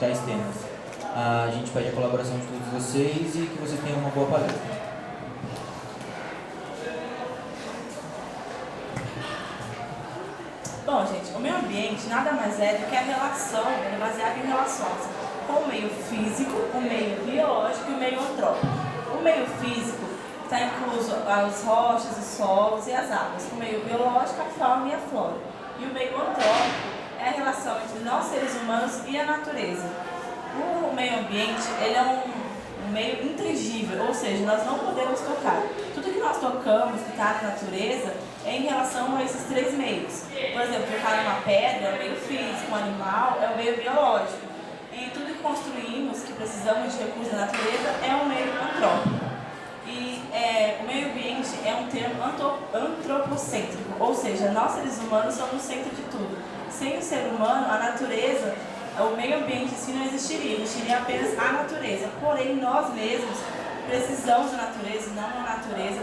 tais temas. A gente pede a colaboração de todos vocês e que vocês tenham uma boa palestra. Bom, gente, o meio ambiente nada mais é do que a relação, ele é baseado em relações com o meio físico, o meio biológico e o meio antrópico. O meio físico está incluso as rochas, os solos e as águas. O meio biológico, a fauna e a flora. E o meio antrópico é a relação entre nós, seres humanos, e a natureza. O meio ambiente, ele é um meio intangível, ou seja, nós não podemos tocar. Tudo que nós tocamos, que está na natureza, é em relação a esses três meios. Por exemplo, tocar numa pedra é o meio físico, um animal é o meio biológico. E tudo que construímos, que precisamos de recursos da natureza, é o meio antrópico. E o meio ambiente é um termo antropocêntrico, ou seja, nós seres humanos somos o centro de tudo. Sem o ser humano, a natureza, o meio ambiente em si não existiria apenas a natureza. Porém, nós mesmos precisamos da natureza e não a natureza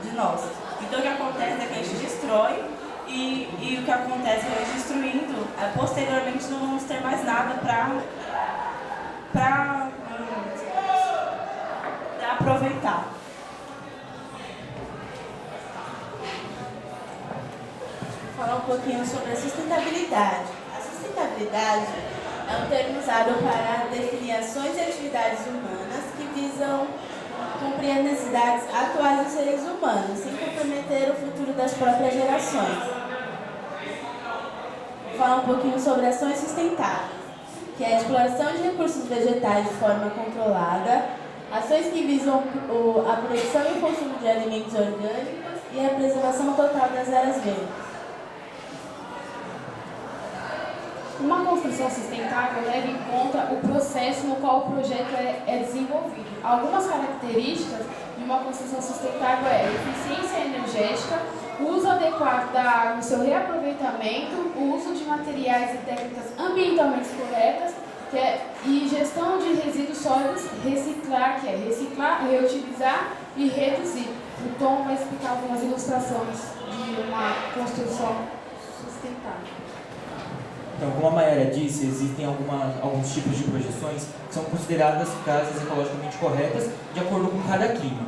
de nós. Então o que acontece é que a gente destrói e o que acontece é que destruindo, posteriormente não vamos ter mais nada para aproveitar. Vou falar um pouquinho sobre a sustentabilidade. A sustentabilidade é um termo usado para definir ações e atividades humanas que visam cumprir as necessidades atuais dos seres humanos, sem comprometer o futuro das próprias gerações. Vou falar um pouquinho sobre ações sustentáveis, que é a exploração de recursos vegetais de forma controlada, ações que visam a produção e o consumo de alimentos orgânicos e a preservação total das áreas verdes. Uma construção sustentável leva em conta o processo no qual o projeto é desenvolvido. Algumas características de uma construção sustentável é eficiência energética, o uso adequado da água e seu reaproveitamento, o uso de materiais e técnicas ambientalmente corretas, e gestão de resíduos sólidos, reciclar, que é reciclar, reutilizar e reduzir. O Tom vai explicar algumas ilustrações de uma construção sustentável. Então, como a Mayara disse, existem alguns tipos de projeções que são consideradas casas ecologicamente corretas de acordo com cada clima.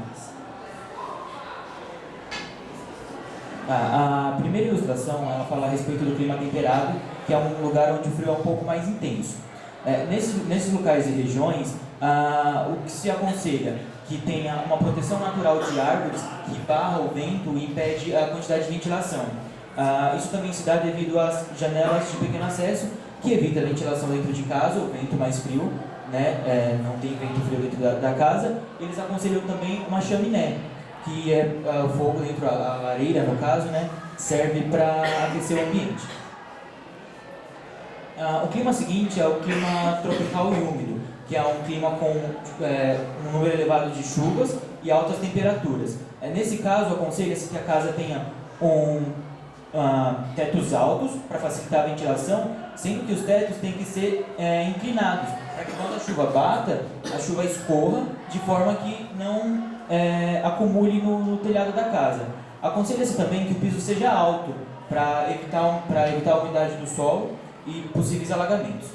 A primeira ilustração ela fala a respeito do clima temperado, que é um lugar onde o frio é um pouco mais intenso. Nesses locais e regiões, o que se aconselha que tenha uma proteção natural de árvores que barra o vento e impede a quantidade de ventilação. Isso também se dá devido às janelas de pequeno acesso, que evita a ventilação dentro de casa, o vento mais frio, né? Não tem vento frio dentro da casa. Eles aconselham também uma chaminé, que é o fogo dentro da lareira, no caso, né? Serve para aquecer o ambiente. O clima seguinte é o clima tropical e úmido, que é um clima com um número elevado de chuvas e altas temperaturas. Nesse caso, aconselha-se que a casa tenha tetos altos para facilitar a ventilação, sendo que os tetos têm que ser inclinados, para que quando a chuva bata, a chuva escorra de forma que não acumule no telhado da casa. Aconselha-se também que o piso seja alto, para evitar a umidade do solo e possíveis alagamentos.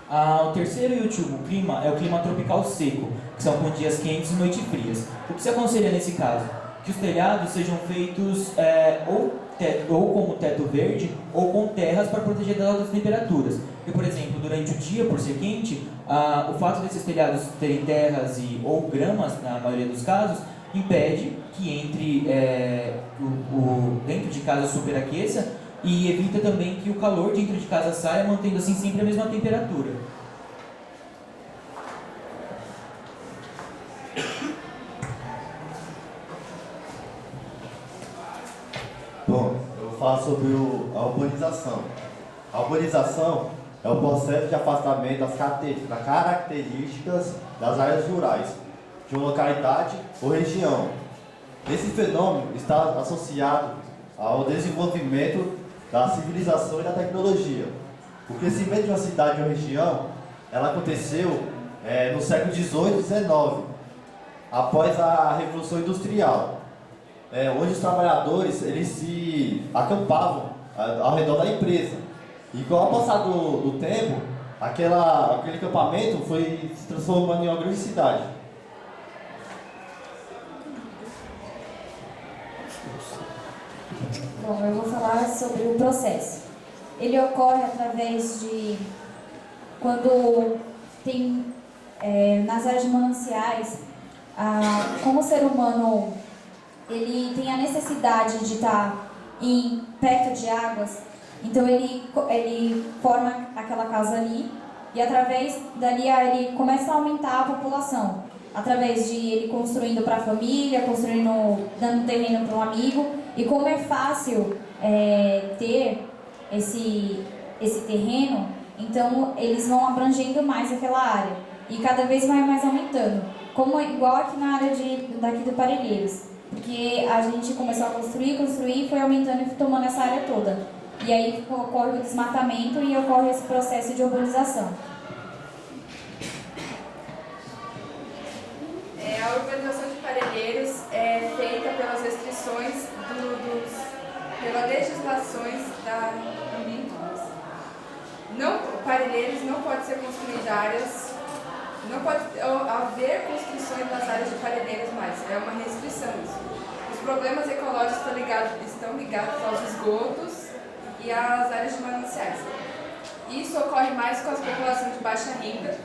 O terceiro e último clima é o clima tropical seco, que são com dias quentes e noites frias. O que se aconselha nesse caso? Que os telhados sejam feitos ou como teto verde ou com terras para proteger das altas temperaturas. Porque, por exemplo, durante o dia, por ser quente, o fato desses telhados terem terras ou gramas, na maioria dos casos, impede que entre dentro de casa superaqueça e evita também que o calor dentro de casa saia, mantendo assim sempre a mesma temperatura. Bom, eu vou falar sobre a urbanização. A urbanização é o processo de afastamento das características das áreas rurais de uma localidade ou região. Esse fenômeno está associado ao desenvolvimento da civilização e da tecnologia. O crescimento de uma cidade ou região, ela aconteceu no século XVIII e XIX, após a Revolução Industrial, onde os trabalhadores eles se acampavam ao redor da empresa. E com o passar do tempo, aquele acampamento foi se transformando em uma grande cidade. Bom, eu vou falar sobre o processo. Ele ocorre através de quando tem nas áreas de mananciais, como o ser humano ele tem a necessidade de estar perto de águas, então ele forma aquela casa ali e através dali ele começa a aumentar a população, através de ele construindo para a família, dando terreno para um amigo. E como é fácil ter esse terreno, então eles vão abrangendo mais aquela área e cada vez vai mais aumentando, como igual aqui na área daqui do Parelheiros, porque a gente começou a construir e foi aumentando e tomando essa área toda. E aí ocorre o desmatamento e ocorre esse processo de urbanização. A urbanização de Parelheiros é feita pelas restrições pelas legislações ambientais. Parelheiros não pode ser construídas áreas, não pode haver construções nas áreas de Parelheiros mais, é uma restrição isso. Os problemas ecológicos estão ligados aos esgotos e às áreas de mananciais. Isso ocorre mais com as populações de baixa renda,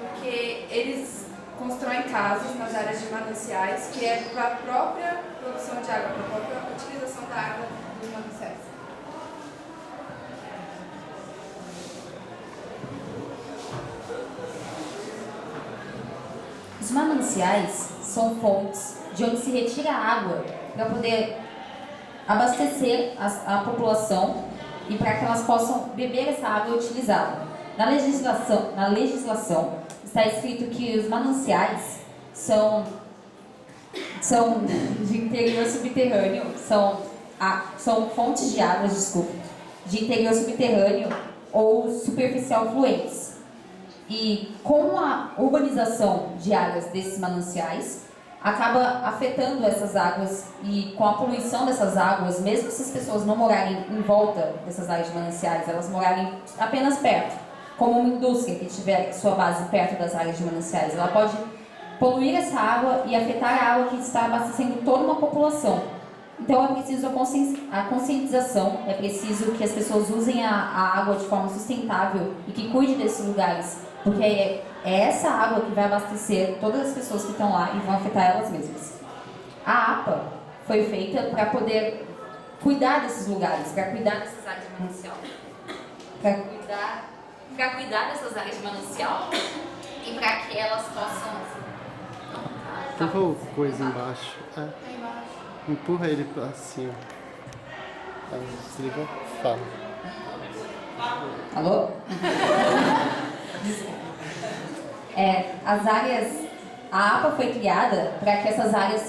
porque eles constroem casas nas áreas de mananciais, que é para a própria produção de água, para a própria utilização da água dos mananciais. Os mananciais são fontes de onde se retira água para poder abastecer a população e para que elas possam beber essa água e utilizá-la. Na legislação está escrito que os mananciais são de interior subterrâneo, são fontes de águas, de interior subterrâneo ou superficial fluentes. E com a urbanização de áreas desses mananciais, acaba afetando essas águas e com a poluição dessas águas, mesmo se as pessoas não morarem em volta dessas áreas de mananciais, elas morarem apenas perto, como uma indústria que tiver sua base perto das áreas de mananciais, ela pode poluir essa água e afetar a água que está abastecendo toda uma população. Então é preciso a conscientização, é preciso que as pessoas usem a água de forma sustentável e que cuide desses lugares, porque é essa água que vai abastecer todas as pessoas que estão lá e vão afetar elas mesmas. A APA foi feita para poder cuidar desses lugares, para cuidar dessas áreas de manancial, para cuidar dessas áreas de manancial e para que elas possam... Empurra o coisa embaixo. Empurra ele pra cima. Desliga, fala. Alô? As áreas, a APA foi criada para que essas áreas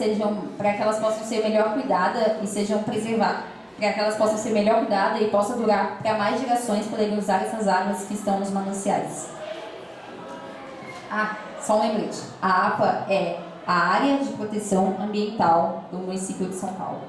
para que elas possam ser melhor cuidadas e sejam preservadas, para que elas possam ser melhor cuidadas e possam durar para mais gerações poderem usar essas águas que estão nos mananciais. Só um lembrete, a APA é a Área de Proteção Ambiental do município de São Paulo.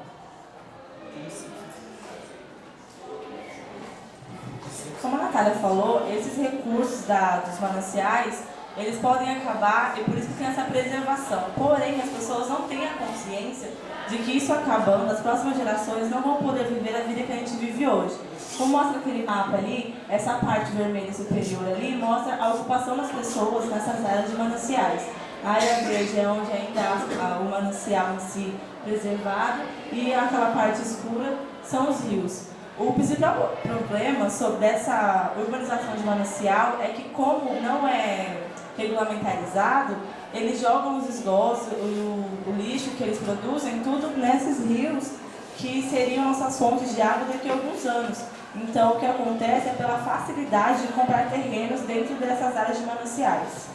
Como a Natália falou, esses recursos dos mananciais, eles podem acabar e por isso que tem essa preservação. Porém, as pessoas não têm a consciência de que isso acabando, as próximas gerações não vão poder viver a vida que a gente vive hoje. Como mostra aquele mapa ali, essa parte vermelha superior ali mostra a ocupação das pessoas nessas áreas de mananciais. A área verde é onde ainda há o manancial em si preservado e aquela parte escura são os rios. O principal problema sobre essa urbanização de manancial é que, como não é regulamentarizado, eles jogam os esgotos, o lixo que eles produzem, tudo nesses rios que seriam nossas fontes de água daqui a alguns anos. Então, o que acontece é pela facilidade de comprar terrenos dentro dessas áreas de mananciais.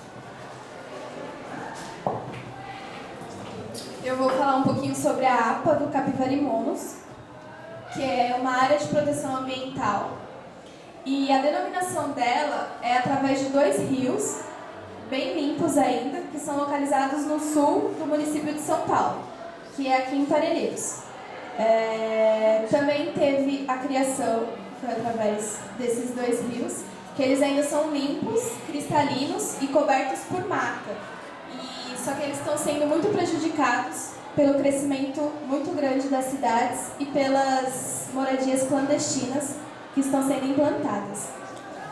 Eu vou falar um pouquinho sobre a APA do Capivarimonos, que é uma área de proteção ambiental. E a denominação dela é através de 2 rios, bem limpos ainda, que são localizados no sul do município de São Paulo, que é aqui em Parelheiros. Também teve a criação foi através desses dois rios, que eles ainda são limpos, cristalinos e cobertos por mata. Só que eles estão sendo muito prejudicados pelo crescimento muito grande das cidades e pelas moradias clandestinas que estão sendo implantadas.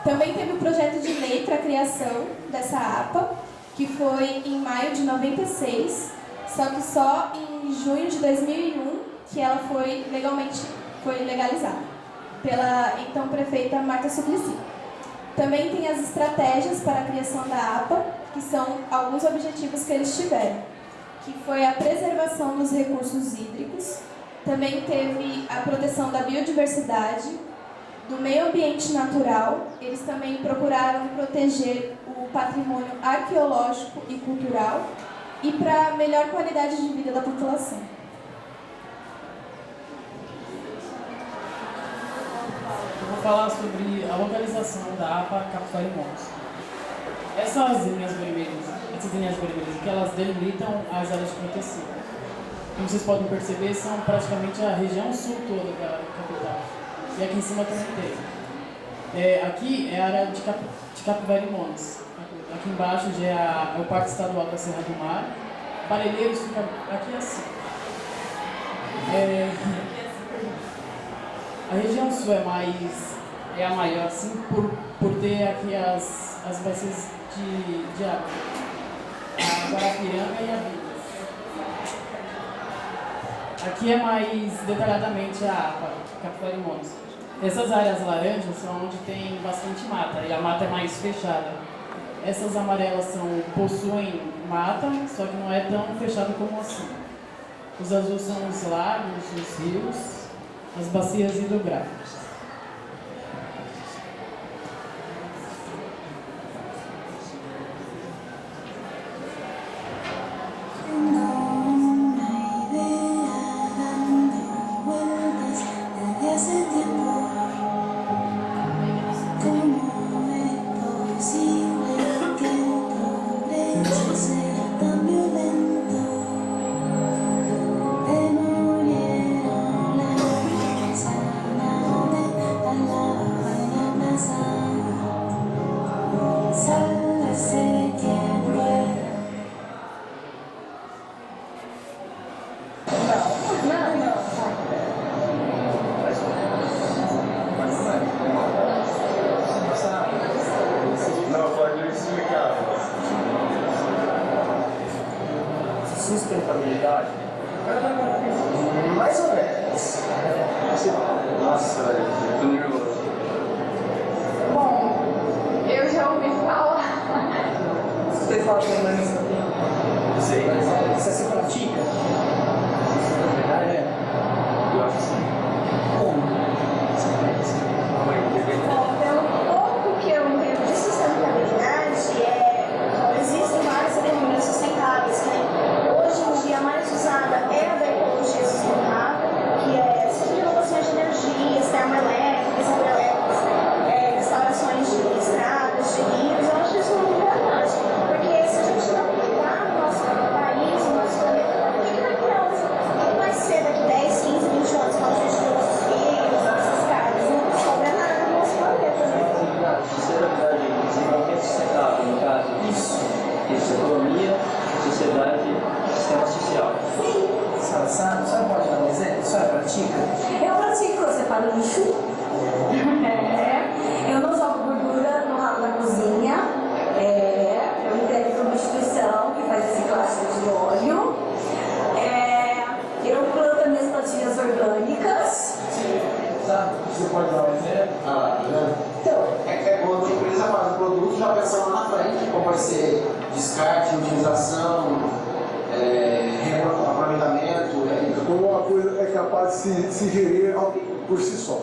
Também teve o projeto de lei para a criação dessa APA, que foi em maio de 96, só que só em junho de 2001 que ela foi legalizada pela então prefeita Marta Suplicy. Também tem as estratégias para a criação da APA, que são alguns objetivos que eles tiveram, que foi a preservação dos recursos hídricos, também teve a proteção da biodiversidade, do meio ambiente natural. Eles também procuraram proteger o patrimônio arqueológico e cultural e para melhor qualidade de vida da população. Eu vou falar sobre a localização da APA Capivari Montes. Essas linhas vermelhas, que elas delimitam as áreas de proteção. Como vocês podem perceber, são praticamente a região sul toda da capital. E aqui em cima também tem. Aqui é a área de Capivari Montes. Aqui embaixo já é o Parque Estadual da Serra do Mar. Parelheiros fica aqui assim. A região sul é a maior, assim, por ter aqui as bacias de água. A Guarapiranga e a Vilas. Aqui é mais detalhadamente a APA, Capivari Montes. Essas áreas laranjas são onde tem bastante mata, e a mata é mais fechada. Essas amarelas possuem mata, só que não é tão fechado como assim. Os azuis são os lagos, os rios, as bacias hidrográficas. Sustentabilidade? Mais ou menos. Nossa, eu tô nervoso. Bom, eu já ouvi falar. Você fala que não é isso aqui? Sei. Você se pratica? Sustentabilidade? Eu acho que sim. Como? Pelo pouco que eu entendo de sustentabilidade, existem várias economias sustentáveis, né? Hoje em dia a mais usada é a da ecologia sustentável, que é renovações de energias, termoelétricas, hidrelétricas, restaurações de estradas, de rios. Eu acho que isso é muito verdade, porque se a gente não cuidar do nosso país, do nosso planeta, o que vai criar? O que vai ser daqui 10, 15, 20 anos quando a gente ter nossos filhos, nossas casas? Não sobra nada do nosso planeta, né? Sustentabilidade, desenvolvimento sustentável, no caso. Isso, economia, sociedade, sistema social. Sim. Sabe pode dar um exemplo? A senhora pratica? Eu pratico, eu separo lixo. Eu não jogo gordura no ralo da cozinha. Eu entrego para uma instituição que faz reciclagem de óleo. Eu planto minhas plantinhas orgânicas. Você pode dar um exemplo? Então, É quando a empresa faz o produto já pensando lá na frente, como vai ser descarte, utilização, aproveitamento. Como uma coisa é capaz de se gerir por si só.